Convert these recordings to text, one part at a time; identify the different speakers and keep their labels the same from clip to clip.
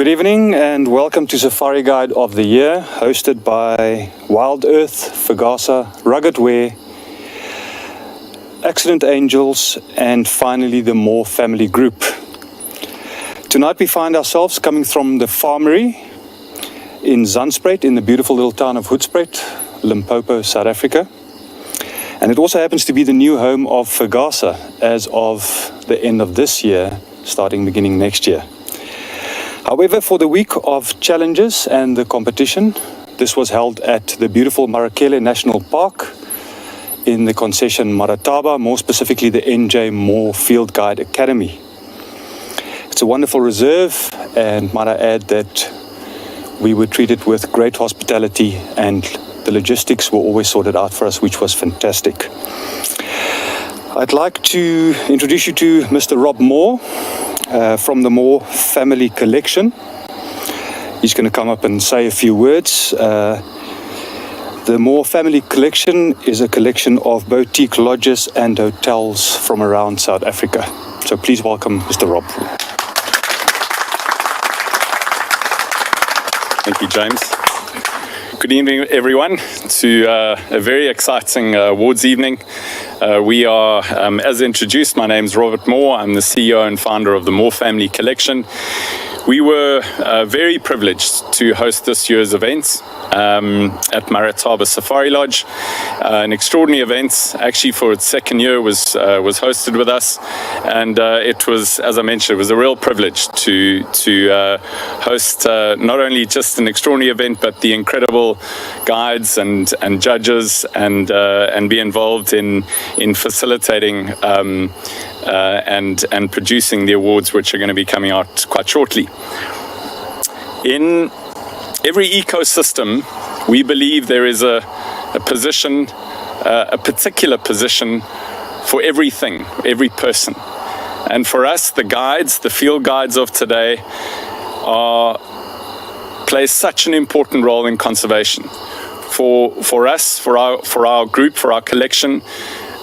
Speaker 1: Good evening and welcome to Safari Guide of the Year, hosted by Wild Earth, Fagasa, Rugged Wear, Accident Angels, and finally the Moore Family Group. Tonight we find ourselves coming from the Farmery in Zandspruit in the beautiful little town of Hoedspruit, Limpopo, South Africa. And it also happens to be the new home of Fagasa as of the end of this year, starting beginning next year. However, for the week of challenges and the competition, this was held at the beautiful Marakele National Park in the concession Marataba, more specifically the NJ Moore Field Guide Academy. It's a wonderful reserve, and might I add that we were treated with great hospitality and the logistics were always sorted out for us, which was fantastic. I'd like to introduce you to Mr. Rob Moore from the Moore Family Collection. He's going to come up and say a few words. The Moore Family Collection is a collection of boutique lodges and hotels from around South Africa. So please welcome Mr. Rob.
Speaker 2: Thank you, James. Good evening, everyone, to a very exciting awards evening. We are, as introduced, my name's Robert Moore. I'm the CEO and founder of the Moore Family Collection. We were very privileged to host this year's event at Marataba Safari Lodge. An extraordinary event, actually for its second year, was hosted with us, and it was, as I mentioned, it was a real privilege to host not only just an extraordinary event, but the incredible guides and judges, and be involved in facilitating and producing the awards, which are going to be coming out quite shortly. In every ecosystem, we believe there is a position, a particular position for everything, every person. And for us, the guides, the field guides of today, play such an important role in conservation. For us, for our group, for our collection,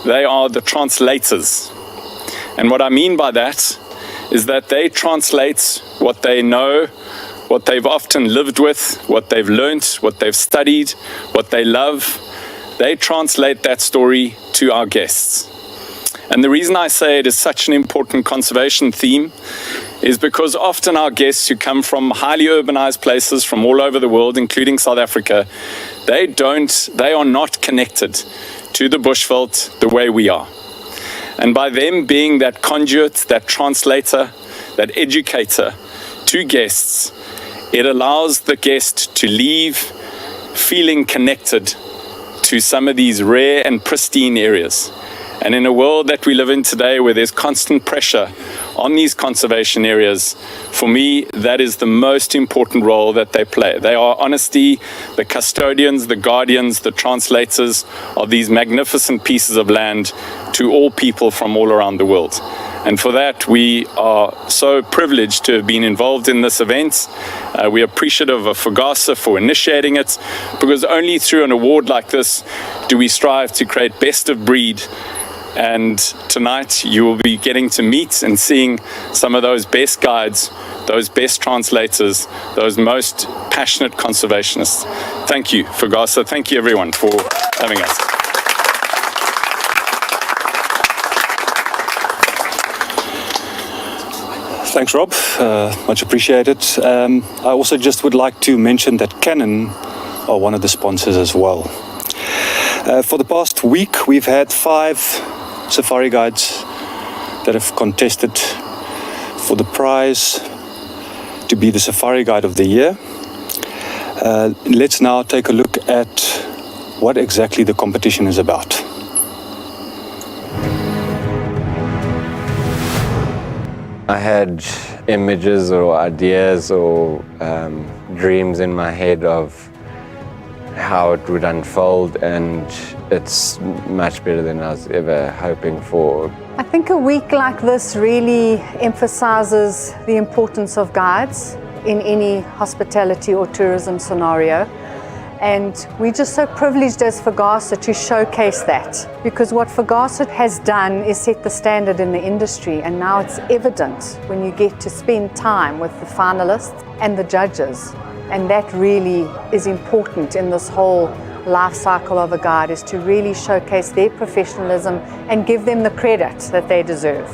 Speaker 2: they are the translators. And what I mean by that is that they translate what they know, what they've often lived with, what they've learnt, what they've studied, what they love. They translate that story to our guests. And the reason I say it is such an important conservation theme is because often our guests who come from highly urbanized places from all over the world, including South Africa, they are not connected to the bushveld the way we are. And by them being that conduit, that translator, that educator to guests, it allows the guest to leave feeling connected to some of these rare and pristine areas. And in a world that we live in today where there's constant pressure on these conservation areas, for me, that is the most important role that they play. They are honestly the custodians, the guardians, the translators of these magnificent pieces of land to all people from all around the world. And for that, we are so privileged to have been involved in this event. We're appreciative of Fagasa for initiating it, because only through an award like this do we strive to create best of breed. And tonight you will be getting to meet and seeing some of those best guides, those best translators, those most passionate conservationists. Thank you, Fagasa. Thank you, everyone, for having us.
Speaker 1: Thanks, Rob. Much appreciated. I also just would like to mention that Canon are one of the sponsors as well. For the past week, we've had 5 safari guides that have contested for the prize to be the Safari Guide of the Year. Let's now take a look at what exactly the competition is about.
Speaker 3: I had images or ideas or dreams in my head of how it would unfold, and it's much better than I was ever hoping for.
Speaker 4: I think a week like this really emphasizes the importance of guides in any hospitality or tourism scenario. And we're just so privileged as FGASA to showcase that, because what FGASA has done is set the standard in the industry, and now it's evident when you get to spend time with the finalists and the judges. And that really is important in this whole life cycle of a guide, is to really showcase their professionalism and give them the credit that they deserve.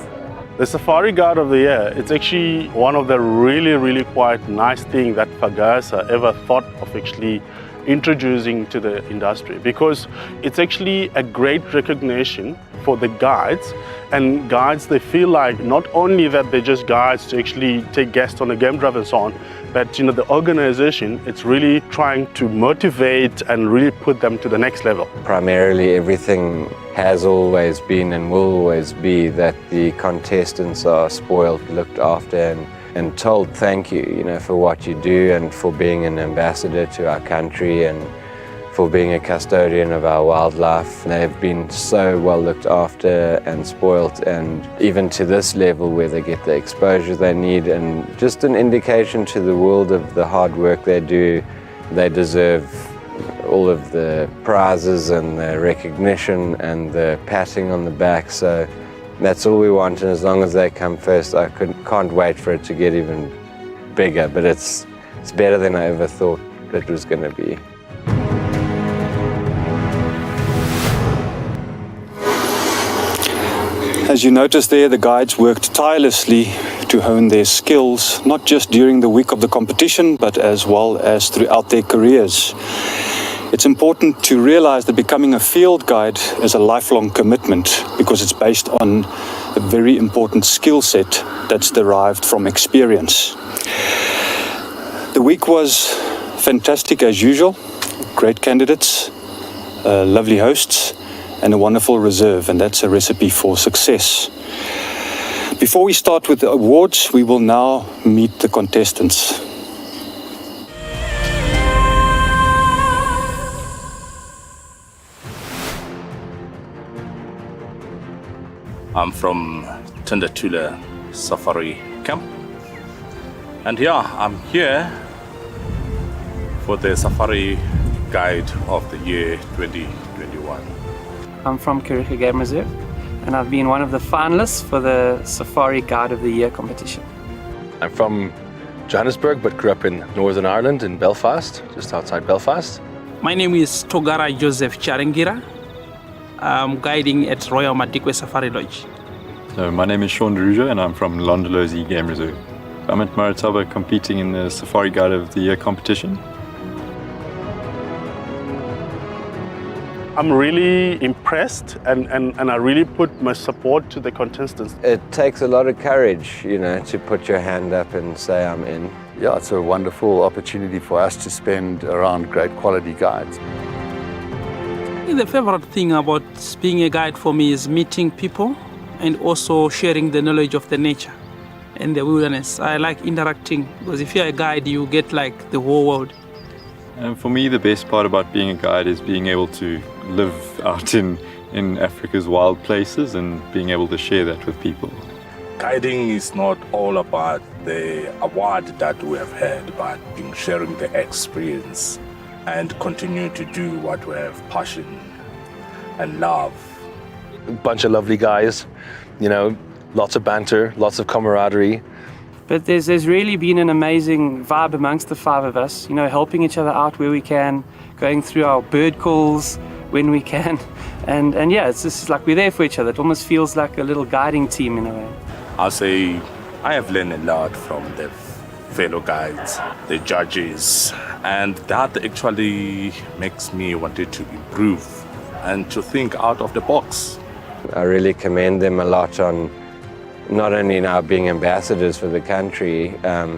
Speaker 5: The Safari Guide of the Year, it's actually one of the really quite nice things that FGASA ever thought of actually introducing to the industry, because it's actually a great recognition for the guides, and guides, they feel like not only that they're just guides to actually take guests on a game drive and so on, but the organization, it's really trying to motivate and really put them to the next level.
Speaker 3: Primarily everything has always been and will always be that the contestants are spoiled, looked after and told thank you, for what you do and for being an ambassador to our country and for being a custodian of our wildlife. They've been so well looked after and spoiled, and even to this level where they get the exposure they need, and just an indication to the world of the hard work they do. They deserve all of the prizes and the recognition and the patting on the back. So that's all we want, and as long as they come first, I can't wait for it to get even bigger, but it's better than I ever thought it was going to be.
Speaker 1: As you notice there, the guides worked tirelessly to hone their skills, not just during the week of the competition, but as well as throughout their careers. It's important to realize that becoming a field guide is a lifelong commitment, because it's based on a very important skill set that's derived from experience. The week was fantastic as usual. Great candidates, lovely hosts, and a wonderful reserve, and that's a recipe for success. Before we start with the awards, we will now meet the contestants.
Speaker 6: I'm from Tunda Safari Camp, and I'm here for the Safari Guide of the Year 2021.
Speaker 7: I'm from Kariga Game Reserve, and I've been one of the finalists for the Safari Guide of the Year competition.
Speaker 8: I'm from Johannesburg, but grew up in Northern Ireland, in Belfast, just outside Belfast.
Speaker 9: My name is Togara Joseph Charengira. I'm guiding at Royal Madikwe Safari Lodge.
Speaker 10: So my name is Sean Deruja, and I'm from Londolozi Game Reserve. I'm at Maritaba competing in the Safari Guide of the Year competition.
Speaker 5: I'm really impressed, and I really put my support to the contestants.
Speaker 3: It takes a lot of courage, to put your hand up and say I'm in.
Speaker 11: Yeah, it's a wonderful opportunity for us to spend around great quality guides.
Speaker 9: The favorite thing about being a guide for me is meeting people and also sharing the knowledge of the nature and the wilderness. I like interacting, because if you're a guide, you get like the whole world.
Speaker 10: And for me, the best part about being a guide is being able to live out in Africa's wild places and being able to share that with people.
Speaker 6: Guiding is not all about the award that we have had, but in sharing the experience and continue to do what we have passion and love.
Speaker 8: A bunch of lovely guys, lots of banter, lots of camaraderie.
Speaker 7: But there's really been an amazing vibe amongst the five of us, helping each other out where we can, going through our bird calls when we can. And it's just like we're there for each other. It almost feels like a little guiding team in a way.
Speaker 6: I'll say I have learned a lot from the fellow guides, the judges, and that actually makes me wanted to improve and to think out of the box.
Speaker 3: I really commend them a lot on not only now being ambassadors for the country,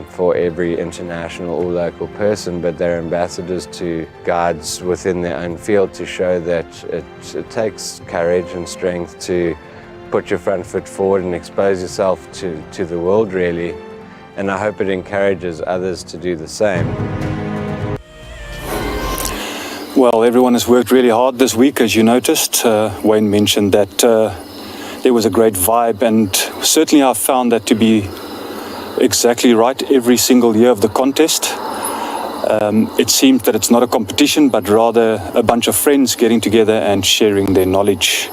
Speaker 3: for every international or local person, but they're ambassadors to guides within their own field, to show that it takes courage and strength to put your front foot forward and expose yourself to the world, really. And I hope it encourages others to do the same.
Speaker 1: Well, everyone has worked really hard this week, as you noticed. Wayne mentioned that there was a great vibe, and certainly I found that to be exactly right every single year of the contest. It seems that it's not a competition, but rather a bunch of friends getting together and sharing their knowledge.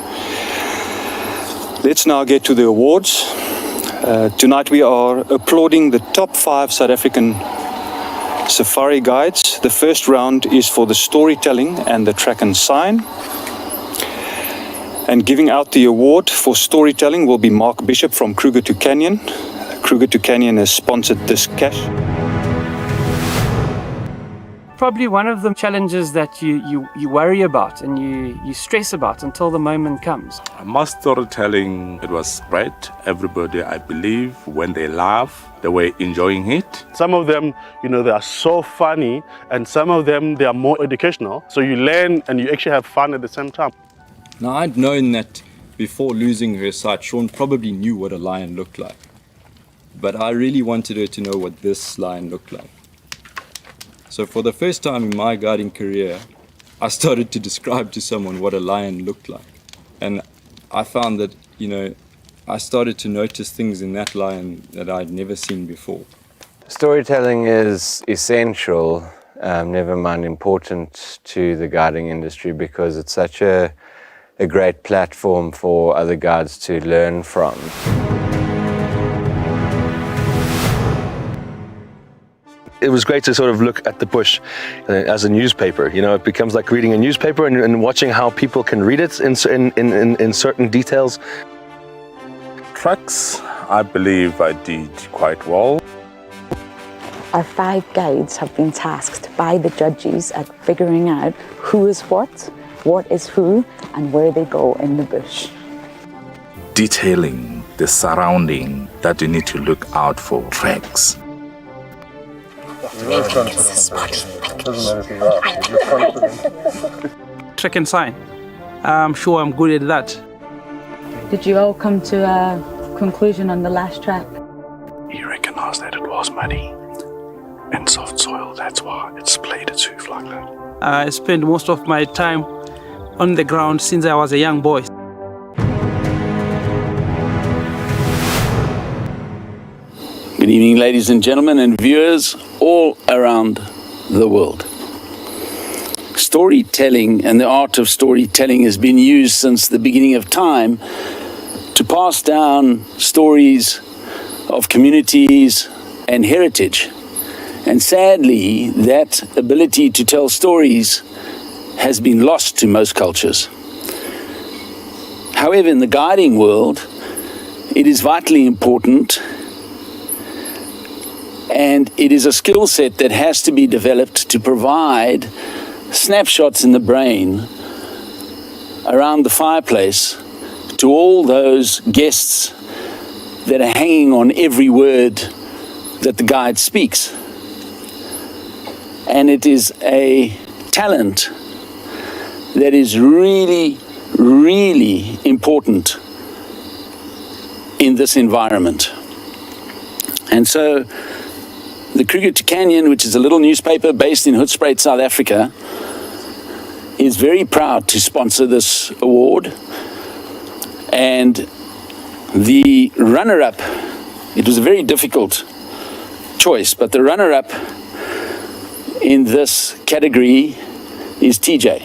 Speaker 1: Let's now get to the awards. Tonight we are applauding the top 5 South African safari guides. The first round is for the storytelling and the track and sign. And giving out the award for storytelling will be Mark Bishop from Kruger to Canyon. Kruger to Canyon has sponsored this cash.
Speaker 7: Probably one of the challenges that you worry about and you stress about until the moment comes.
Speaker 6: My storytelling, it was great. Everybody, I believe, when they laugh, they were enjoying it.
Speaker 5: Some of them, they are so funny, and some of them, they are more educational. So you learn and you actually have fun at the same time.
Speaker 12: Now, I'd known that before losing her sight, Sean probably knew what a lion looked like. But I really wanted her to know what this lion looked like. So for the first time in my guiding career, I started to describe to someone what a lion looked like. And I found that, I started to notice things in that lion that I'd never seen before.
Speaker 3: Storytelling is essential, never mind important to the guiding industry, because it's such a great platform for other guides to learn from.
Speaker 8: It was great to sort of look at the bush as a newspaper. It becomes like reading a newspaper and watching how people can read it in certain details.
Speaker 6: Tracks, I believe I did quite well.
Speaker 13: Our 5 guides have been tasked by the judges at figuring out who is what is who, and where they go in the bush.
Speaker 6: Detailing the surrounding that you need to look out for tracks.
Speaker 9: Track and sign. I'm sure I'm good at that.
Speaker 13: Did you all come to a conclusion on the last track?
Speaker 5: He recognized that it was muddy and soft soil. That's why it's played its hoof like that.
Speaker 9: I spent most of my time on the ground since I was a young boy.
Speaker 14: Good evening, ladies and gentlemen, and viewers all around the world. Storytelling and the art of storytelling has been used since the beginning of time to pass down stories of communities and heritage. And sadly, that ability to tell stories has been lost to most cultures. However, in the guiding world, it is vitally important, and it is a skill set that has to be developed to provide snapshots in the brain around the fireplace to all those guests that are hanging on every word that the guide speaks. And it is a talent that is really, really important in this environment. And so the Kruger to Canyon, which is a little newspaper based in Hoedspruit, South Africa, is very proud to sponsor this award. And the runner-up, it was a very difficult choice, but the runner-up in this category is TJ.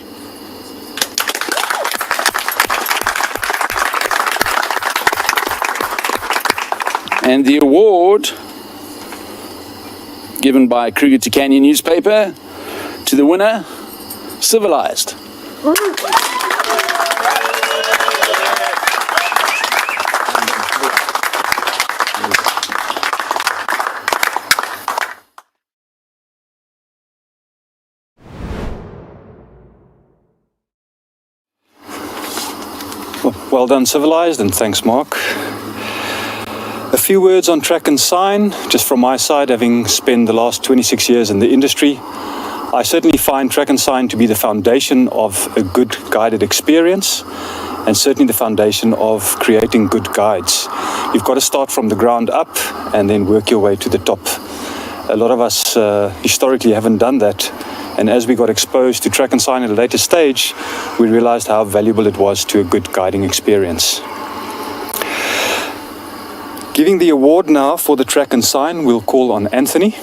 Speaker 14: And the award given by Kruger to Canyon newspaper to the winner, Civilized.
Speaker 1: Well done, Civilized, and thanks, Mark. A few words on track and sign, just from my side, having spent the last 26 years in the industry. I certainly find track and sign to be the foundation of a good guided experience, and certainly the foundation of creating good guides. You've got to start from the ground up and then work your way to the top. A lot of us historically haven't done that, and as we got exposed to track and sign at a later stage, we realized how valuable it was to a good guiding experience. Giving the award now for the track and sign, we'll call on Anthony.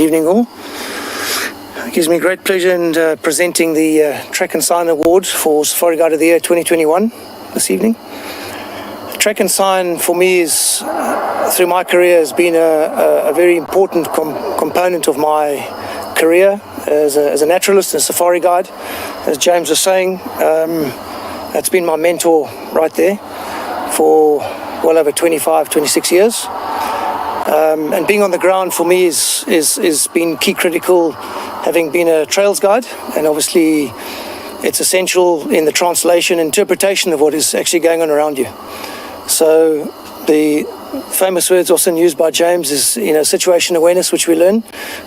Speaker 15: evening all. It gives me great pleasure in presenting the Track and Sign Award for Safari Guide of the Year 2021 this evening. Track and Sign for me is, through my career, has been a very important component of my career as a naturalist and safari guide. As James was saying, that's been my mentor right there for well over 25, 26 years. And being on the ground for me is been key critical, having been a trails guide, and obviously it's essential in the translation, interpretation of what is actually going on around you. So the famous words often used by James is, situation awareness, which we learn,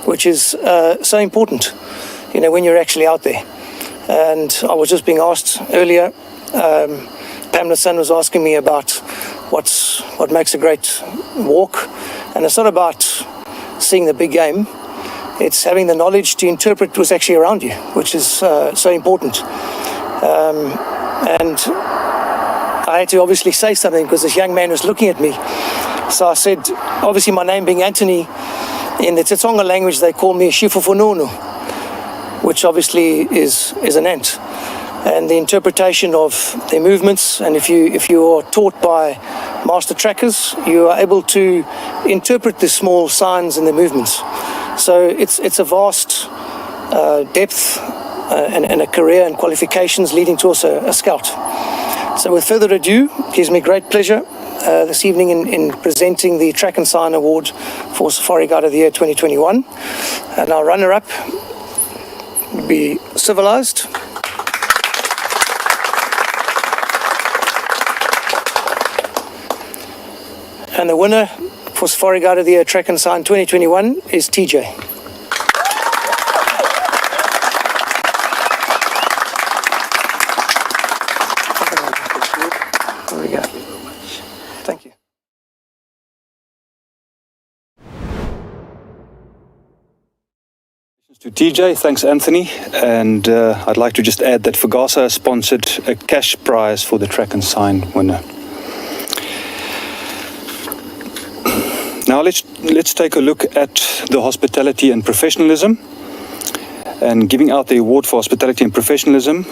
Speaker 15: which is so important, when you're actually out there. And I was just being asked earlier, Pamela's son was asking me about what makes a great walk, and it's not about seeing the big game. It's having the knowledge to interpret what's actually around you, which is so important. And I had to obviously say something because this young man was looking at me. So I said, obviously my name being Anthony, in the Tsonga language they call me Shifufununu, which obviously is an ant. And the interpretation of their movements, and if you are taught by master trackers, you are able to interpret the small signs and the movements. So it's a vast depth and a career and qualifications leading to also a scout. So with further ado, it gives me great pleasure this evening in presenting the Track and Sign Award for Safari Guide of the Year 2021. And our runner-up would be Civilized. And the winner for Safari Guide of the Year Track and Sign 2021 is TJ. There we go. Thank you.
Speaker 1: To TJ, thanks Anthony, and I'd like to just add that Fagasa has sponsored a cash prize for the Track and Sign winner. Now let's take a look at the hospitality and professionalism. And giving out the award for hospitality and professionalism,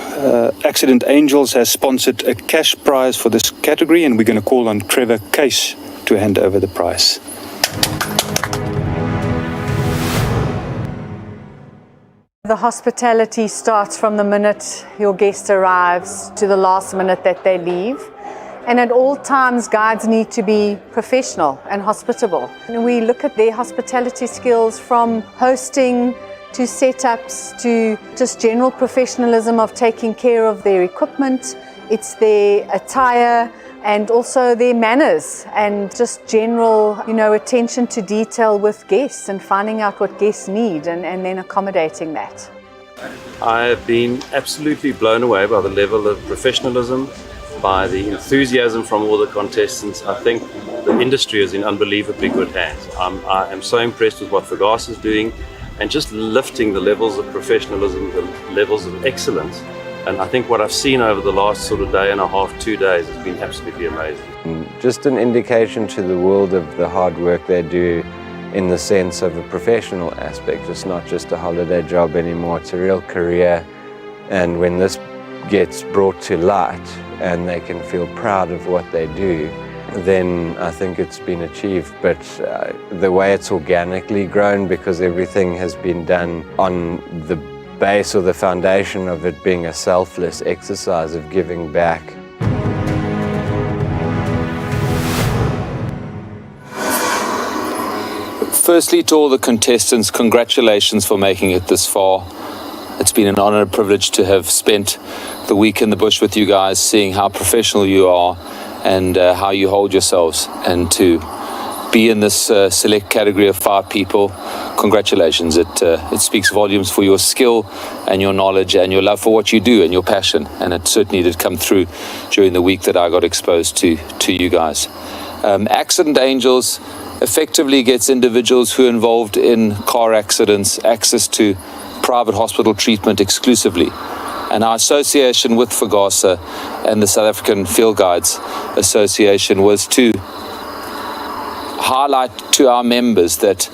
Speaker 1: Accident Angels has sponsored a cash prize for this category, and we're going to call on Trevor Case to hand over the prize.
Speaker 4: The hospitality starts from the minute your guest arrives to the last minute that they leave. And at all times, guides need to be professional and hospitable. And we look at their hospitality skills from hosting to setups to just general professionalism of taking care of their equipment. It's their attire and also their manners and just general, attention to detail with guests and finding out what guests need and then accommodating that.
Speaker 16: I have been absolutely blown away by the level of professionalism, by the enthusiasm from all the contestants. I think the industry is in unbelievably good hands. I am so impressed with what Fagasa is doing and just lifting the levels of professionalism, the levels of excellence. And I think what I've seen over the last sort of day and a half, 2 days, has been absolutely amazing.
Speaker 3: Just an indication to the world of the hard work they do in the sense of a professional aspect. It's not just a holiday job anymore, it's a real career. And when this gets brought to light and they can feel proud of what they do, then I think it's been achieved. But the way it's organically grown, because everything has been done on the base or the foundation of it being a selfless exercise of giving back.
Speaker 17: Firstly, to all the contestants, congratulations for making it this far. It's been an honor and privilege to have spent the week in the bush with you guys, seeing how professional you are and how you hold yourselves, and to be in this select category of 5 people. Congratulations. It speaks volumes for your skill and your knowledge and your love for what you do and your passion, and it certainly did come through during the week that I got exposed to you guys. Accident Angels effectively gets individuals who are involved in car accidents access to private hospital treatment exclusively. And our association with Fagasa and the South African Field Guides Association was to highlight to our members that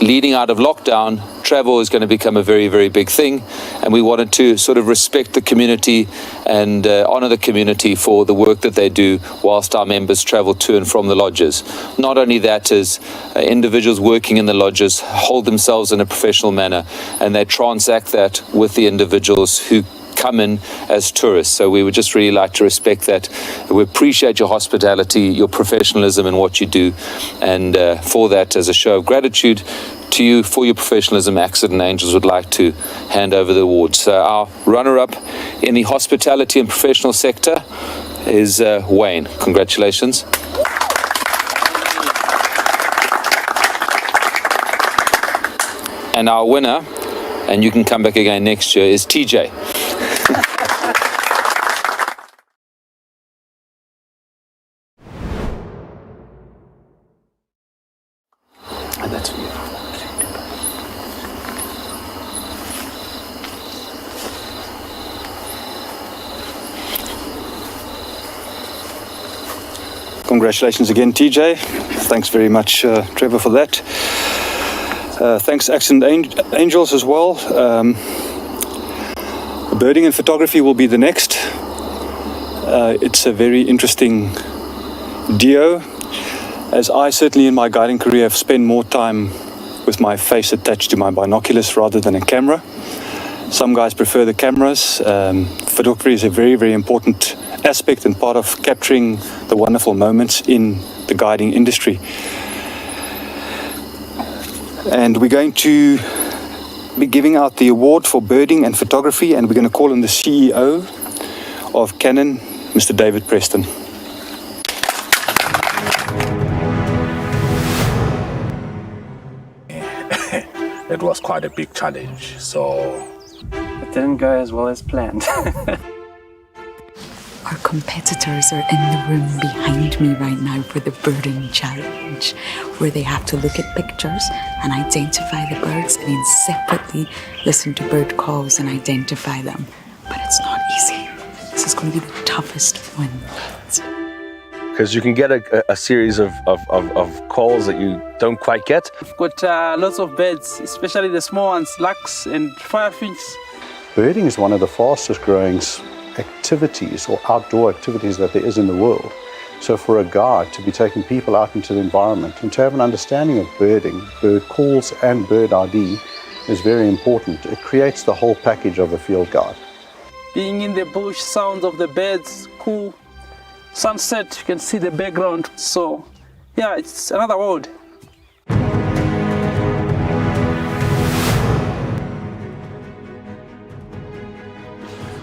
Speaker 17: leading out of lockdown, travel is going to become a very, very big thing, and we wanted to sort of respect the community and honor the community for the work that they do whilst our members travel to and from the lodges. Not only that, as individuals working in the lodges hold themselves in a professional manner, and they transact that with the individuals who come in as tourists. So we would just really like to respect that. We appreciate your hospitality, your professionalism in what you do, and for that, as a show of gratitude to you for your professionalism, Accident Angels would like to hand over the awards. So our runner-up in the hospitality and professional sector is Wayne. Congratulations. And our winner, and you can come back again next year, is TJ. And that's for you.
Speaker 1: Congratulations again, TJ. Thanks very much, Trevor, for that. Thanks, Accident Angels, as well. Birding and photography will be the next. It's a very interesting duo, as I certainly in my guiding career have spent more time with my face attached to my binoculars rather than a camera. Some guys prefer the cameras. Photography is a very, very important aspect and part of capturing the wonderful moments in the guiding industry. And we're going to be giving out the award for birding and photography, and we're going to call on the CEO of Canon, Mr. David Preston.
Speaker 6: It was quite a big challenge, so
Speaker 7: It didn't go as well as planned.
Speaker 13: Our competitors are in the room behind me right now for the birding challenge, where they have to look at pictures and identify the birds and then separately listen to bird calls and identify them. But it's not easy. This is going to be the toughest one.
Speaker 8: Because you can get a series of calls that you don't quite get.
Speaker 9: We've got lots of birds, especially the small ones, larks and firefinch.
Speaker 11: Birding is one of the fastest growing activities or outdoor activities that there is in the world. So for a guide to be taking people out into the environment and to have an understanding of birding, bird calls and bird ID is very important. It creates the whole package of a field guide.
Speaker 9: Being in the bush, sounds of the birds, cool. Sunset, you can see the background. So yeah, it's another world.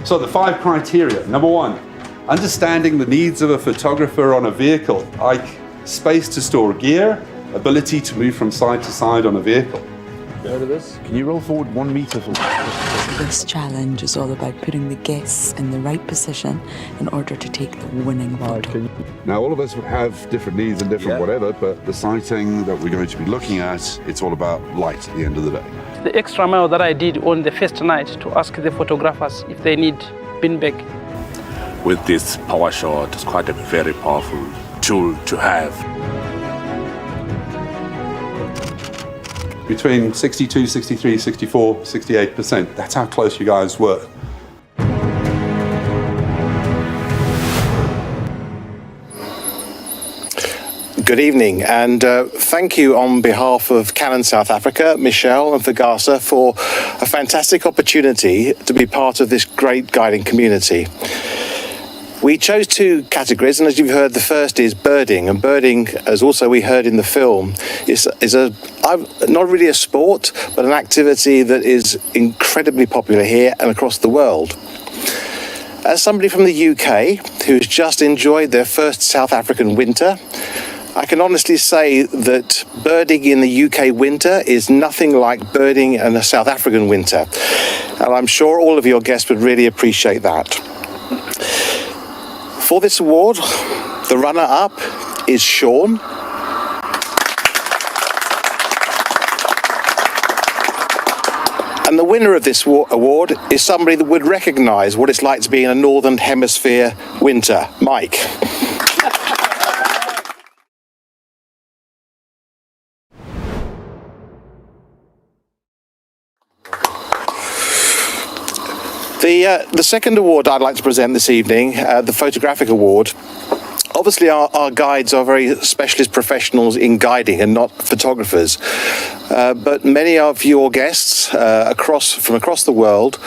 Speaker 18: So the 5 criteria. Number 1, understanding the needs of a photographer on a vehicle, like space to store gear, ability to move from side to side on a vehicle.
Speaker 11: Go to this. Can you roll forward 1 meter for
Speaker 13: This challenge is all about putting the guests in the right position in order to take the winning photo.
Speaker 18: Now, all of us have different needs and different whatever, but the sighting that we're going to be looking at, it's all about light at the end of the day.
Speaker 9: The extra mile that I did on the first night to ask the photographers if they need beanbag.
Speaker 6: with this power shot, it's quite a very powerful tool to have.
Speaker 18: Between 62, 63, 64, 68%. That's how close you guys were.
Speaker 19: Good evening, and thank you on behalf of Canon South Africa, Michelle and Fagasa, for a fantastic opportunity to be part of this great guiding community. We chose 2 categories, and as you've heard, the first is birding. And birding, as also we heard in the film, is not really a sport, but an activity that is incredibly popular here and across the world. As somebody from the UK who's just enjoyed their first South African winter, I can honestly say that birding in the UK winter is nothing like birding in a South African winter. And I'm sure all of your guests would really appreciate that. For this award, the runner-up is Sean. And the winner of this award is somebody that would recognise what it's like to be in a Northern Hemisphere winter, Mike. The second award I'd like to present this evening, the Photographic Award. Obviously, our guides are very specialist professionals in guiding and not photographers. But many of your guests from across the world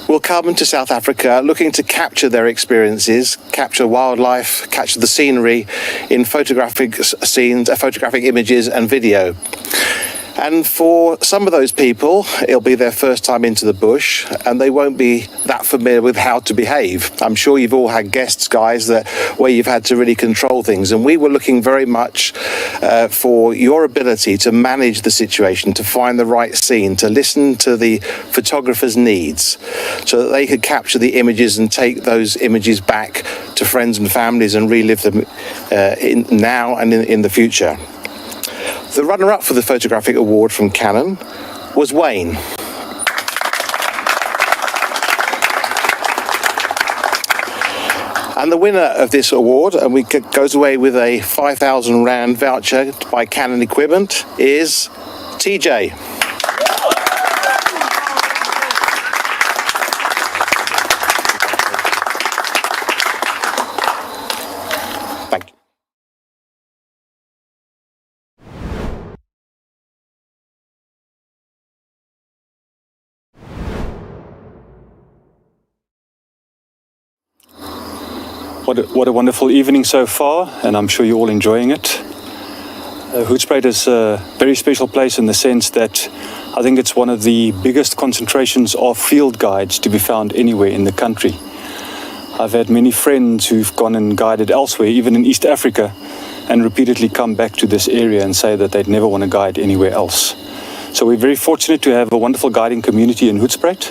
Speaker 19: will come to South Africa looking to capture their experiences, capture wildlife, capture the scenery in photographic scenes, photographic images and video. And for some of those people, it'll be their first time into the bush and they won't be that familiar with how to behave. I'm sure you've all had guests, guys, where you've had to really control things. And we were looking very much for your ability to manage the situation, to find the right scene, to listen to the photographer's needs so that they could capture the images and take those images back to friends and families and relive them now and in the future. The runner-up for the Photographic Award from Canon was Wayne. And the winner of this award, and we goes away with a 5,000 Rand voucher by Canon Equipment, is TJ.
Speaker 1: What a wonderful evening so far, and I'm sure you're all enjoying it. Hoedspruit is a very special place in the sense that I think it's one of the biggest concentrations of field guides to be found anywhere in the country. I've had many friends who've gone and guided elsewhere, even in East Africa, and repeatedly come back to this area and say that they'd never want to guide anywhere else. So we're very fortunate to have a wonderful guiding community in Hoedspruit,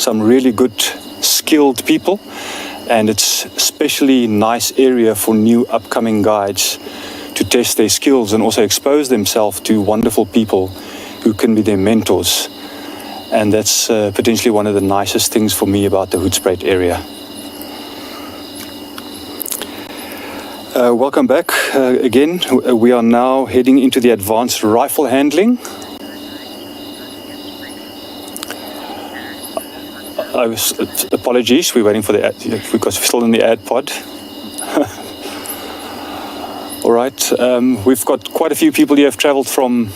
Speaker 1: some really good, skilled people. And it's especially nice area for new upcoming guides to test their skills and also expose themselves to wonderful people who can be their mentors. And that's potentially one of the nicest things for me about the Hoedspruit area. Welcome back again. We are now heading into the advanced rifle handling. Apologies, we're waiting for the ad because we're still in the ad pod. All right, we've got quite a few people here who have traveled from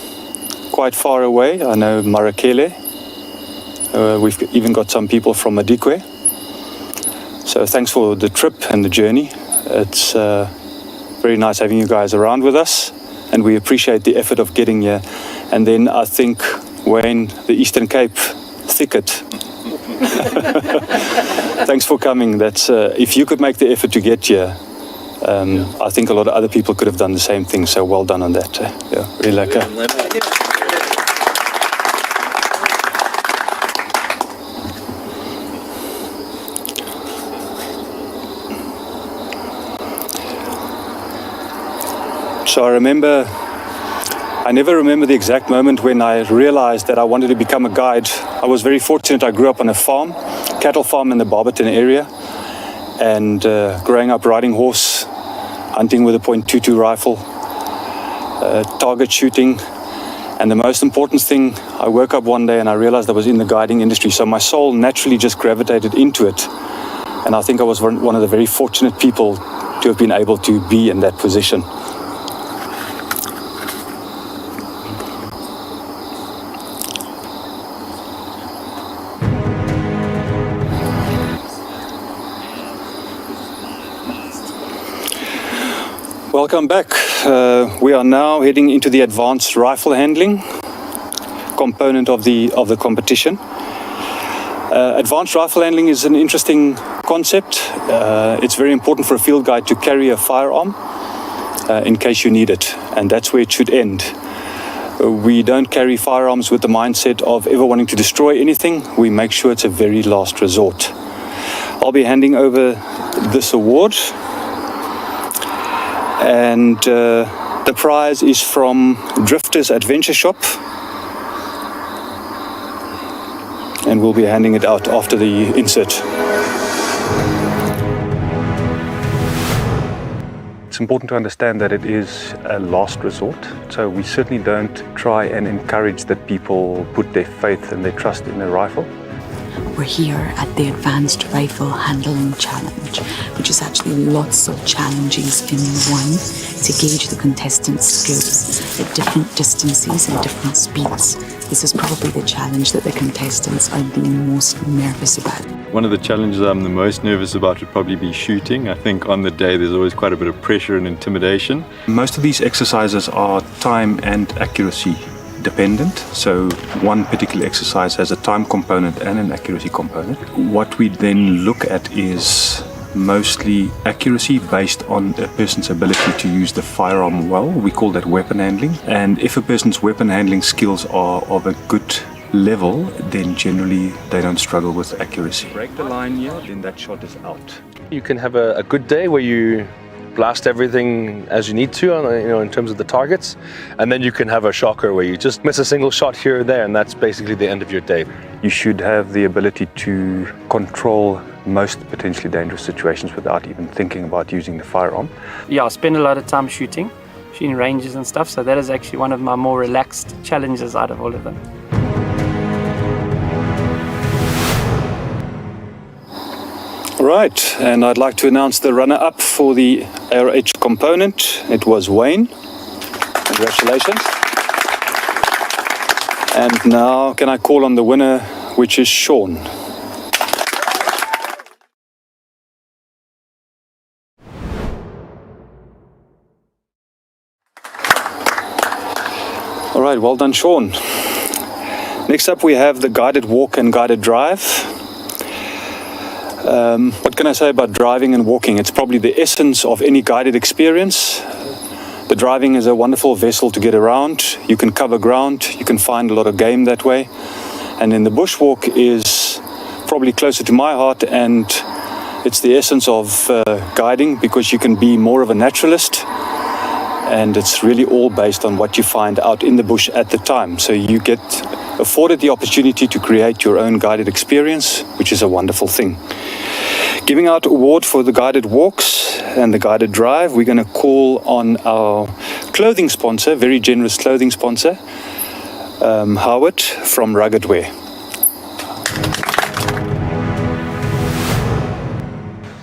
Speaker 1: quite far away. I know Marakele. We've even got some people from Madikwe. So thanks for the trip and the journey. It's very nice having you guys around with us, and we appreciate the effort of getting here. And then I think, Wayne, the Eastern Cape thicket. Thanks for coming. That's if you could make the effort to get here, I think a lot of other people could have done the same thing. So well done on that. Yeah, really like So I never remember the exact moment when I realized that I wanted to become a guide. I was very fortunate. I grew up on a farm, cattle farm in the Barberton area, and growing up riding horse, hunting with a .22 rifle, target shooting. And the most important thing, I woke up one day and I realized I was in the guiding industry. So my soul naturally just gravitated into it. And I think I was one of the very fortunate people to have been able to be in that position. Welcome back. We are now heading into the advanced rifle handling component of the competition. Advanced rifle handling is an interesting concept. It's very important for a field guide to carry a firearm in case you need it, and that's where it should end. We don't carry firearms with the mindset of ever wanting to destroy anything. We make sure it's a very last resort. I'll be handing over this award. And the prize is from Drifters Adventure Shop. And we'll be handing it out after the insert. It's important to understand that it is a last resort. So we certainly don't try and encourage that people put their faith and their trust in their rifle.
Speaker 13: We're here at the Advanced Rifle Handling Challenge, which is actually lots of challenges in one to gauge the contestants' skills at different distances and different speeds. This is probably the challenge that the contestants are the most nervous about.
Speaker 10: One of the challenges I'm the most nervous about would probably be shooting. I think on the day there's always quite a bit of pressure and intimidation.
Speaker 1: Most of these exercises are time and accuracy dependent. So one particular exercise has a time component and an accuracy component. What we then look at is mostly accuracy based on a person's ability to use the firearm well. We call that weapon handling. And if a person's weapon handling skills are of a good level, then generally they don't struggle with accuracy. Break the line here, then that shot is out.
Speaker 8: You can have a good day where you blast everything as you need to, in terms of the targets, and then you can have a shocker where you just miss a single shot here or there, and that's basically the end of your day.
Speaker 1: You should have the ability to control most potentially dangerous situations without even thinking about using the firearm.
Speaker 7: Yeah, I spend a lot of time shooting ranges and stuff, so that is actually one of my more relaxed challenges out of all of them.
Speaker 1: Right, and I'd like to announce the runner-up for the ARH component. It was Wayne. Congratulations. And now can I call on the winner, which is Sean. All right, well done, Sean. Next up we have the guided walk and guided drive. What can I say about driving and walking? It's probably the essence of any guided experience. The driving is a wonderful vessel to get around. You can cover ground, you can find a lot of game that way. And then the bushwalk is probably closer to my heart, and it's the essence of guiding, because you can be more of a naturalist. And it's really all based on what you find out in the bush at the time. So you get afforded the opportunity to create your own guided experience, which is a wonderful thing. Giving out award for the guided walks and the guided drive, we're going to call on our clothing sponsor, very generous clothing sponsor, Howard from Rugged Wear.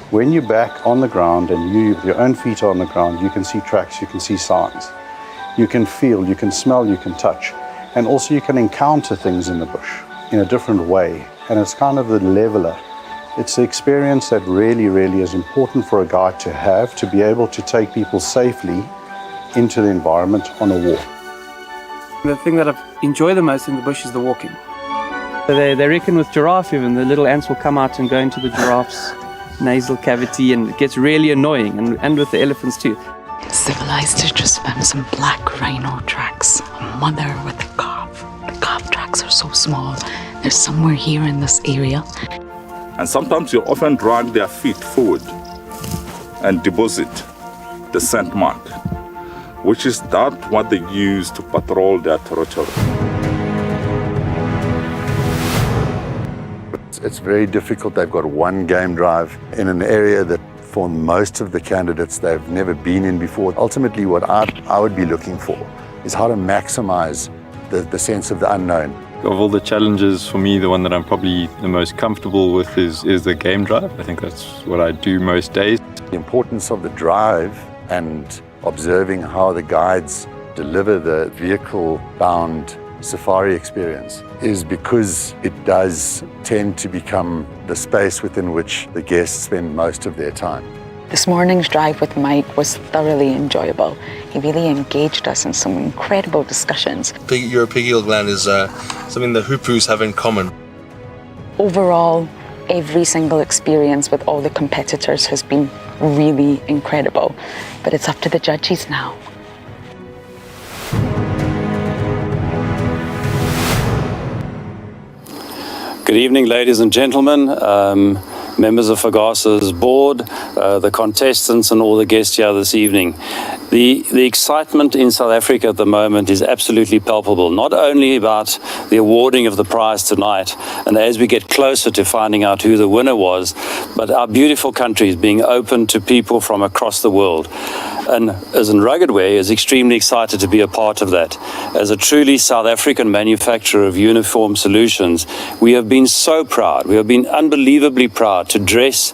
Speaker 11: When you're back on the ground and your own feet are on the ground, you can see tracks, you can see signs. You can feel, you can smell, you can touch. And also you can encounter things in the bush in a different way. And it's kind of the leveler. It's the experience that really, really is important for a guide to have, to be able to take people safely into the environment on a walk.
Speaker 7: The thing that I enjoy the most in the bush is the walking. So they reckon with giraffe even, the little ants will come out and go into the giraffe's nasal cavity, and it gets really annoying, and with the elephants too.
Speaker 13: Civilized has just found some black rhino tracks, a mother with a calf. The calf tracks are so small. They're somewhere here in this area.
Speaker 6: And sometimes you often drag their feet forward and deposit the scent mark, which is that what they use to patrol their territory.
Speaker 20: It's very difficult. They've got one game drive in an area that for most of the candidates they've never been in before. Ultimately what I would be looking for is how to maximize the sense of the unknown.
Speaker 10: Of all the challenges, for me, the one that I'm probably the most comfortable with is the game drive. I think that's what I do most days.
Speaker 20: The importance of the drive and observing how the guides deliver the vehicle-bound safari experience is because it does tend to become the space within which the guests spend most of their time.
Speaker 13: This morning's drive with Mike was thoroughly enjoyable. He really engaged us in some incredible discussions.
Speaker 21: Your pigeal gland is something the hoopoes have in common.
Speaker 13: Overall, every single experience with all the competitors has been really incredible, but it's up to the judges now.
Speaker 22: Good evening, ladies and gentlemen, members of FAGASA's board, the contestants and all the guests here this evening. The excitement in South Africa at the moment is absolutely palpable, not only about the awarding of the prize tonight, and as we get closer to finding out who the winner was, but our beautiful country is being open to people from across the world. And as in Ruggedware is extremely excited to be a part of that. As a truly South African manufacturer of uniform solutions, we have been so proud, we have been unbelievably proud to dress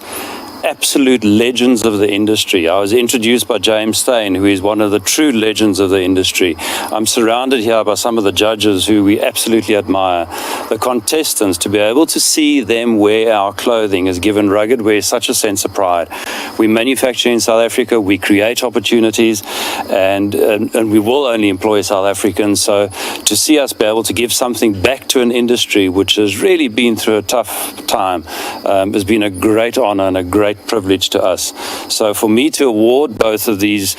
Speaker 22: absolute legends of the industry. I was introduced by James Steyn, who is one of the true legends of the industry. I'm surrounded here by some of the judges who we absolutely admire. The contestants, to be able to see them wear our clothing has given Ruggedware such a sense of pride. We manufacture in South Africa, we create opportunities, and we will only employ South Africans. So to see us be able to give something back to an industry which has really been through a tough time has been a great honor and a great privilege to us. So for me to award both of these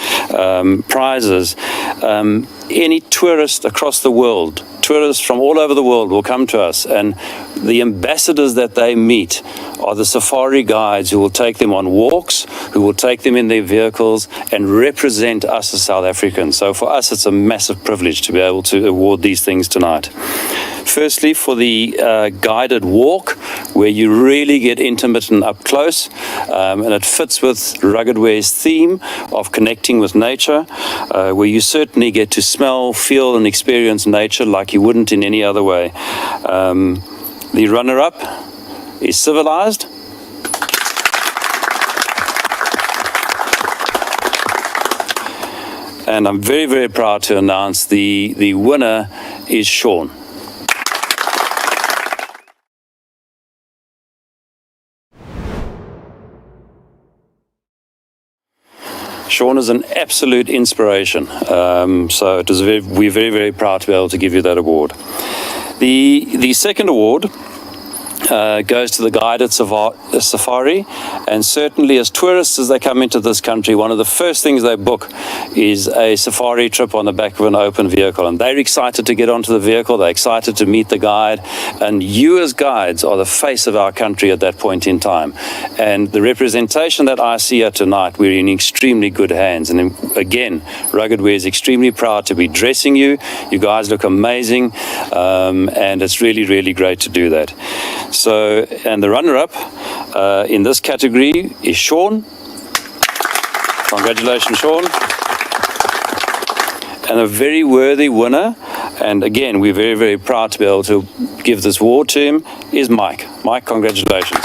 Speaker 22: prizes, any tourist across the world, tourists from all over the world will come to us, and the ambassadors that they meet are the safari guides who will take them on walks, who will take them in their vehicles and represent us as South Africans. So for us, it's a massive privilege to be able to award these things tonight. Firstly, for the guided walk, where you really get intimate and up close, and it fits with Ruggedware's theme of connecting with nature, where you certainly get to smell, feel, and experience nature like you wouldn't in any other way. The runner-up is Civilized. And I'm very, very proud to announce the winner is Sean. Sean is an absolute inspiration. So it was we're very, very proud to be able to give you that award. The second award goes to the guided safari, and certainly as tourists, as they come into this country, one of the first things they book is a safari trip on the back of an open vehicle, and they're excited to get onto the vehicle, they're excited to meet the guide, and you as guides are the face of our country at that point in time. And the representation that I see here tonight, we're in extremely good hands, and again, Ruggedware is extremely proud to be dressing you. You guys look amazing, and it's really, really great to do that. So, and the runner-up in this category is Sean. Congratulations, Sean. And a very worthy winner, and again, we're very, very proud to be able to give this award to him, is Mike. Mike, congratulations.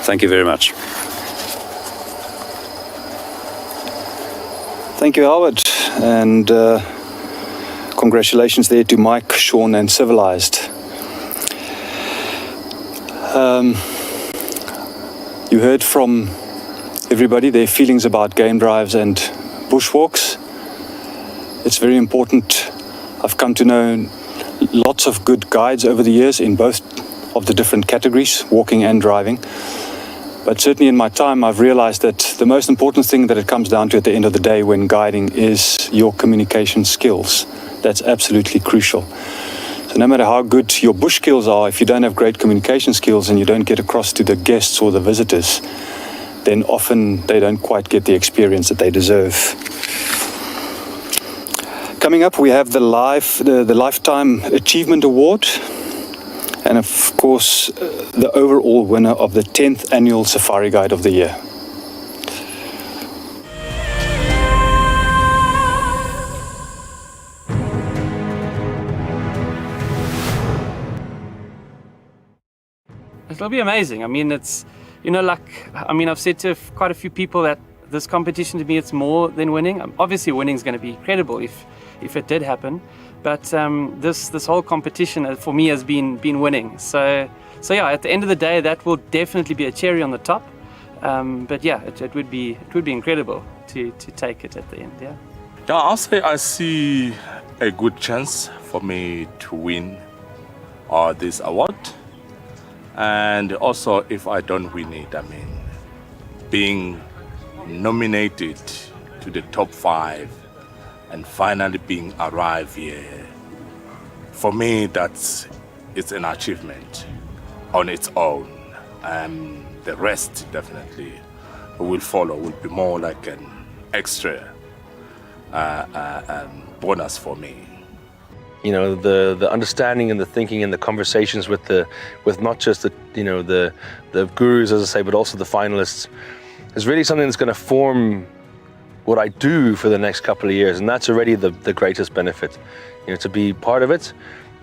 Speaker 22: Thank you very much.
Speaker 1: Thank you, Howard, and congratulations there to Mike, Sean, and Civilized. You heard from everybody their feelings about game drives and bushwalks. It's very important. I've come to know lots of good guides over the years in both of the different categories, walking and driving. But certainly in my time, I've realized that the most important thing that it comes down to at the end of the day when guiding is your communication skills. That's absolutely crucial. So no matter how good your bush skills are, if you don't have great communication skills and you don't get across to the guests or the visitors, then often they don't quite get the experience that they deserve. Coming up, we have the Lifetime Achievement Award. And of course, the overall winner of the 10th Annual Safari Guide of the Year.
Speaker 7: It'll be amazing. I mean, it's, you know, like, I mean, I've said to quite a few people that this competition to me, it's more than winning. Obviously, winning is going to be incredible if it did happen. But this whole competition for me has been winning. So yeah, at the end of the day, that will definitely be a cherry on the top. But yeah, it would be incredible to take it at the end. Yeah.
Speaker 6: Yeah, I'll say I see a good chance for me to win this award. And also, if I don't win it, I mean, being nominated to the top 5 and finally being arrived here, for me, that's it's an achievement on its own. The rest definitely will follow, will be more like an extra bonus for me.
Speaker 8: You know, the understanding and the thinking and the conversations with not just the gurus, as I say, but also the finalists, is really something that's going to form what I do for the next couple of years, and that's already the greatest benefit. You know, to be part of it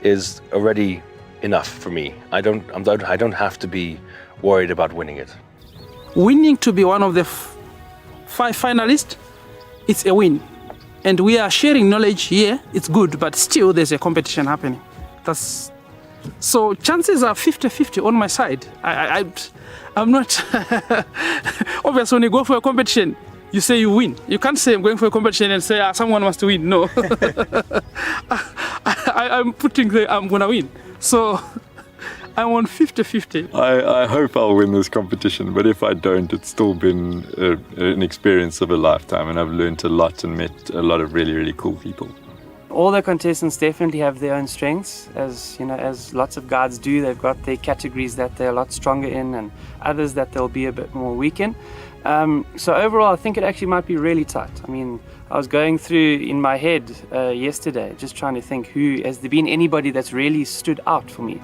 Speaker 8: is already enough for me. I don't have to be worried about winning it.
Speaker 9: Winning to be one of the 5 finalists, it's a win. And we are sharing knowledge here, it's good, but still there's a competition happening. So chances are 50-50 on my side. I'm not, obviously when you go for a competition, you say you win. You can't say I'm going for a competition and say someone must win, no. I'm putting I'm gonna win. So I'm on 50-50.
Speaker 10: I hope I'll win this competition, but if I don't, it's still been an experience of a lifetime, and I've learned a lot and met a lot of really, really cool people.
Speaker 7: All the contestants definitely have their own strengths, as you know, as lots of guides do. They've got their categories that they're a lot stronger in, and others that they'll be a bit more weak in. So overall, I think it actually might be really tight. I mean, I was going through in my head yesterday, just trying to think has there been anybody that's really stood out for me?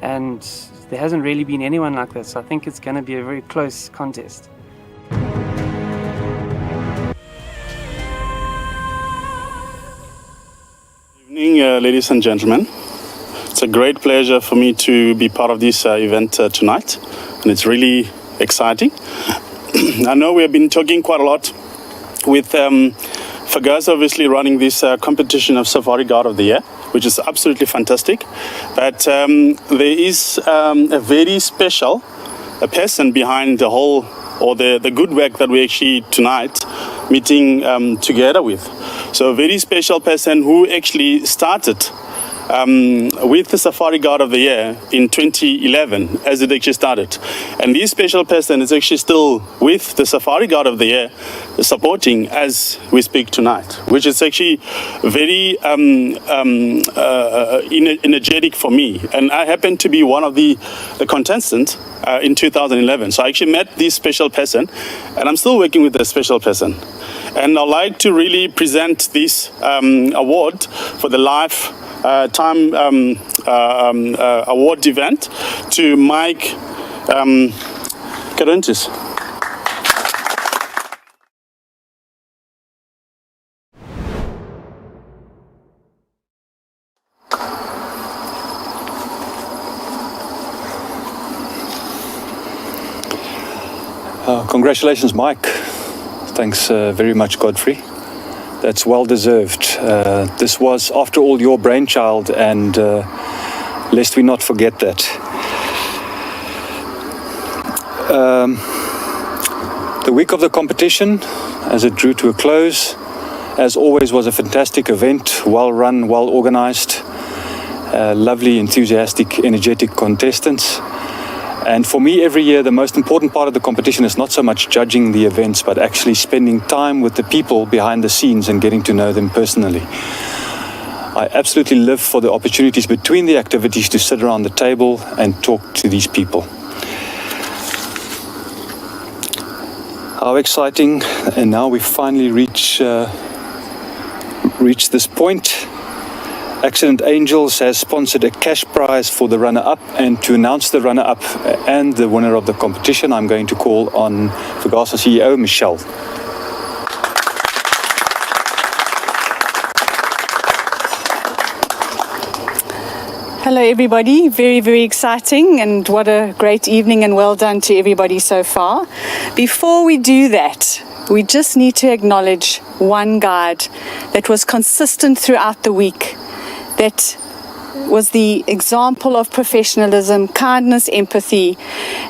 Speaker 7: And there hasn't really been anyone like that, so I think it's going to be a very close contest.
Speaker 5: Good evening, ladies and gentlemen. It's a great pleasure for me to be part of this event tonight, and it's really exciting. I know we have been talking quite a lot with Fagasa obviously running this competition of Safari Guide of the Year, which is absolutely fantastic. But there is a very special person behind the whole, or the good work that we actually tonight meeting together with. So a very special person who actually started with the Safari Guide of the Year in 2011, as it actually started. And this special person is actually still with the Safari Guide of the Year, supporting as we speak tonight, which is actually very energetic for me. And I happen to be one of the contestants in 2011. So I actually met this special person, and I'm still working with this special person. And I'd like to really present this award for the Lifetime Award event to Mike Carantis.
Speaker 1: Congratulations, Mike. Thanks very much, Godfrey. That's well deserved. This was, after all, your brainchild, and lest we not forget that. The week of the competition, as it drew to a close, as always, was a fantastic event, well run, well organized, lovely, enthusiastic, energetic contestants. And for me, every year, the most important part of the competition is not so much judging the events, but actually spending time with the people behind the scenes and getting to know them personally. I absolutely live for the opportunities between the activities to sit around the table and talk to these people. How exciting. And now we finally reach this point. Accident Angels has sponsored a cash prize for the runner-up, and to announce the runner-up and the winner of the competition, I'm going to call on Fagasa CEO, Michelle.
Speaker 2: Hello everybody, very, very exciting, and what a great evening, and well done to everybody so far. Before we do that, we just need to acknowledge one guide that was consistent throughout the week, that was the example of professionalism, kindness, empathy,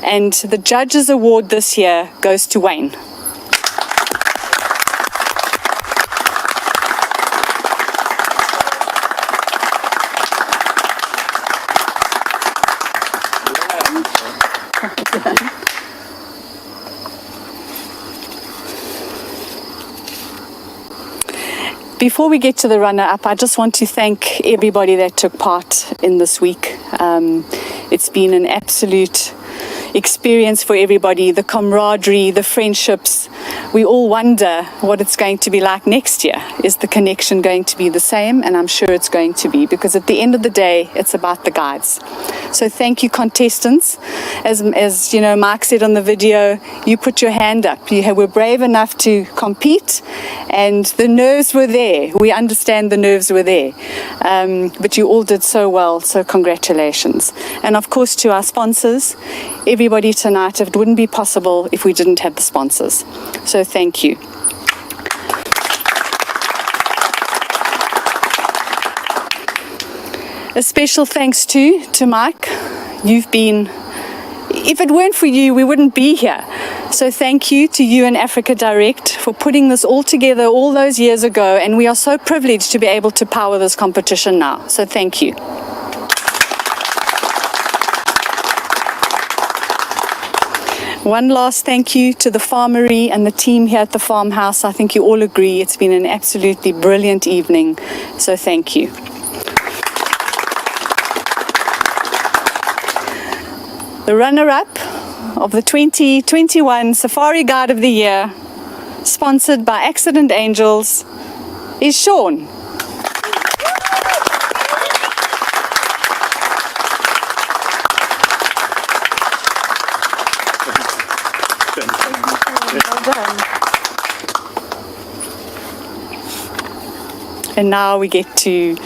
Speaker 2: and the Judges Award this year goes to Wayne. Before we get to the runner-up, I just want to thank everybody that took part in this week. It's been an absolute experience for everybody, the camaraderie, the friendships. We all wonder what it's going to be like next year. Is the connection going to be the same? And I'm sure it's going to be, because at the end of the day, it's about the guides. So thank you, contestants. As you know, Mark said on the video, you put your hand up. You were brave enough to compete, and the nerves were there. We understand the nerves were there. But you all did so well, so congratulations. And of course, to our sponsors, everybody tonight, it wouldn't be possible if we didn't have the sponsors. So thank you. A special thanks to Mike. You've been, if it weren't for you, we wouldn't be here. So thank you to you and Africa Direct for putting this all together all those years ago, and we are so privileged to be able to power this competition now. So thank you. One last thank you to the farmery and the team here at the farmhouse. I think you all agree it's been an absolutely brilliant evening, so thank you. The runner-up of the 2021 Safari Guide of the Year, sponsored by Accident Angels, is Sean. And now we get to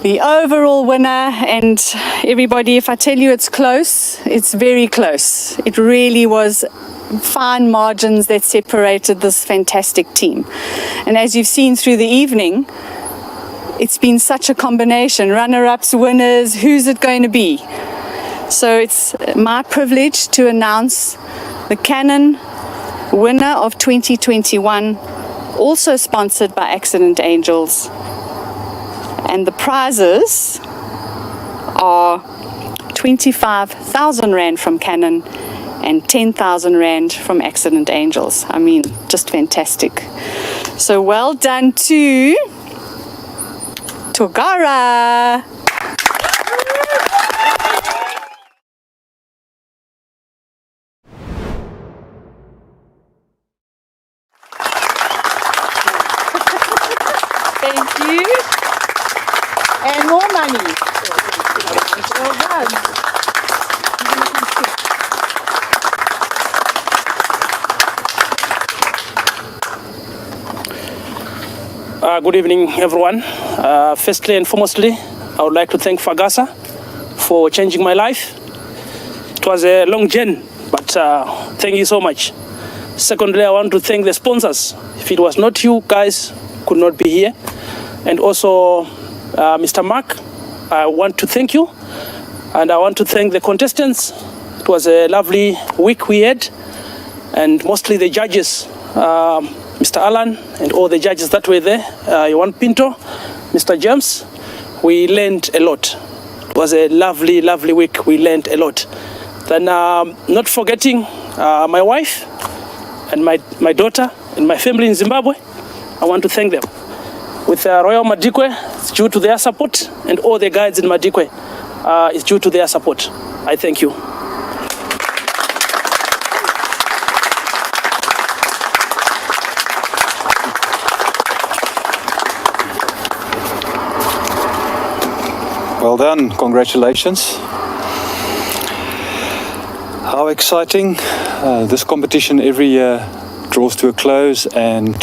Speaker 2: the overall winner, and everybody, if I tell you it's close, it's very close. It really was fine margins that separated this fantastic team. And as you've seen through the evening, it's been such a combination, runner-ups, winners, who's it going to be? So it's my privilege to announce the Canon winner of 2021, also sponsored by Accident Angels. And the prizes are 25,000 Rand from Canon and 10,000 Rand from Accident Angels. I mean, just fantastic. So well done to Togara. Thank you. And more money. Well done.
Speaker 9: Good evening, everyone. Firstly and foremostly, I would like to thank Fagasa for changing my life. It was a long journey, but thank you so much. Secondly, I want to thank the sponsors. If it was not you guys, could not be here. And also, Mr. Mark, I want to thank you. And I want to thank the contestants. It was a lovely week we had. And mostly the judges, Mr. Alan and all the judges that were there, Yohan Pinto, Mr. James. We learned a lot. It was a lovely, lovely week. We learned a lot. Then not forgetting my wife and my daughter and my family in Zimbabwe. I want to thank them. With Royal Madikwe, it's due to their support, and all the guides in Madikwe, it's due to their support. I thank you.
Speaker 1: Well done, congratulations. How exciting. This competition every year draws to a close, and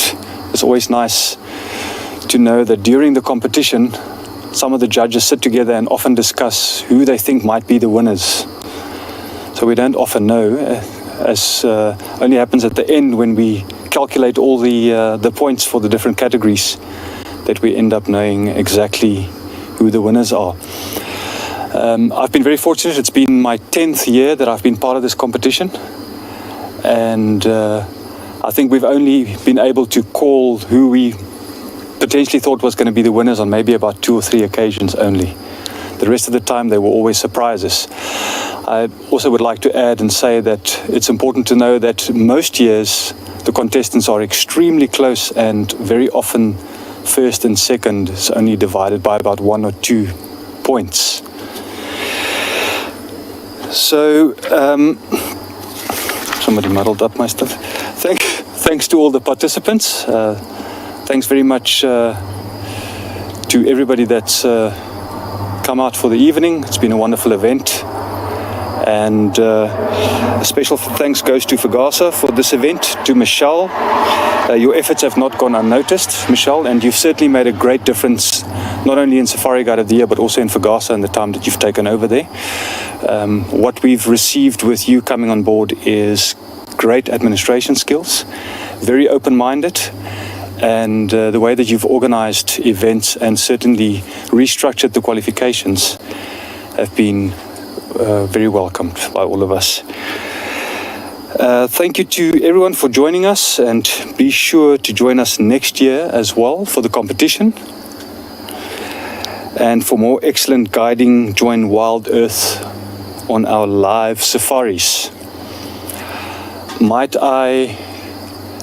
Speaker 1: it's always nice to know that during the competition, some of the judges sit together and often discuss who they think might be the winners. So we don't often know, as only happens at the end when we calculate all the points for the different categories, that we end up knowing exactly who the winners are. I've been very fortunate. It's been my 10th year that I've been part of this competition, and I think we've only been able to call who we potentially thought was going to be the winners on maybe about 2 or 3 occasions only. The rest of the time they were always surprises. I also would like to add and say that it's important to know that most years the contestants are extremely close, and very often first and second is only divided by about 1 or 2 points. So, somebody muddled up my stuff. Thanks to all the participants. Thanks very much to everybody that's come out for the evening. It's been a wonderful event. And a special thanks goes to Fagasa for this event, to Michelle. Your efforts have not gone unnoticed, Michelle, and you've certainly made a great difference, not only in Safari Guide of the Year, but also in Fagasa and the time that you've taken over there. What we've received with you coming on board is great administration skills, very open-minded, and the way that you've organized events and certainly restructured the qualifications have been very welcomed by all of us. Thank you to everyone for joining us, and be sure to join us next year as well for the competition. And for more excellent guiding, join Wild Earth on our live safaris. Might I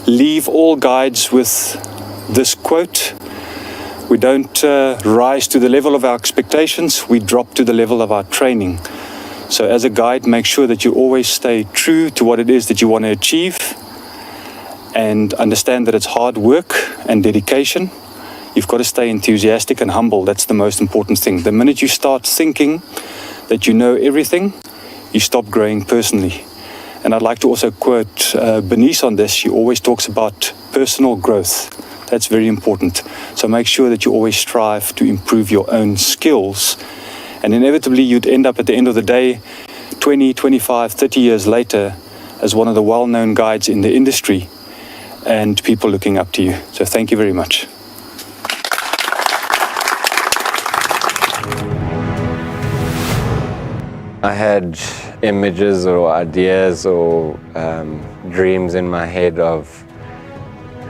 Speaker 1: leave all guides with this quote? We don't rise to the level of our expectations, we drop to the level of our training. So as a guide, make sure that you always stay true to what it is that you want to achieve, and understand that it's hard work and dedication. You've got to stay enthusiastic and humble. That's the most important thing. The minute you start thinking that you know everything, you stop growing personally. And I'd like to also quote Bernice on this. She always talks about personal growth. That's very important. So make sure that you always strive to improve your own skills. And inevitably, you'd end up at the end of the day, 20, 25, 30 years later, as one of the well-known guides in the industry, and people looking up to you. So thank you very much.
Speaker 3: I had images or ideas or dreams in my head of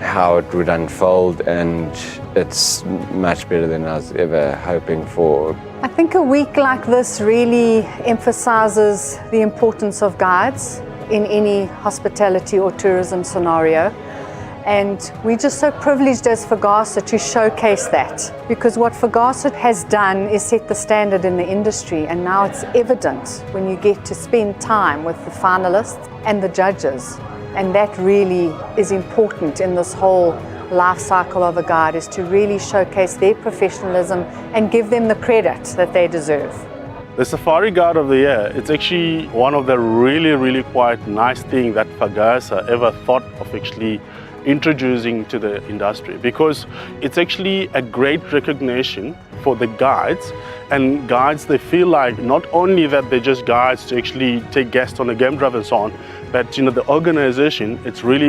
Speaker 3: how it would unfold, and it's much better than I was ever hoping for.
Speaker 4: I think a week like this really emphasizes the importance of guides in any hospitality or tourism scenario. And we're just so privileged as Fagasa to showcase that, because what Fagasa has done is set the standard in the industry, and now it's evident when you get to spend time with the finalists and the judges. And that really is important in this whole life cycle of a guide, is to really showcase their professionalism and give them the credit that they deserve.
Speaker 5: The Safari Guide of the Year, it's actually one of the really quite nice things that Fagasa ever thought of actually introducing to the industry, because it's actually a great recognition for the guides, and guides, they feel like not only that they're just guides to actually take guests on a game drive and so on, but the organization, it's really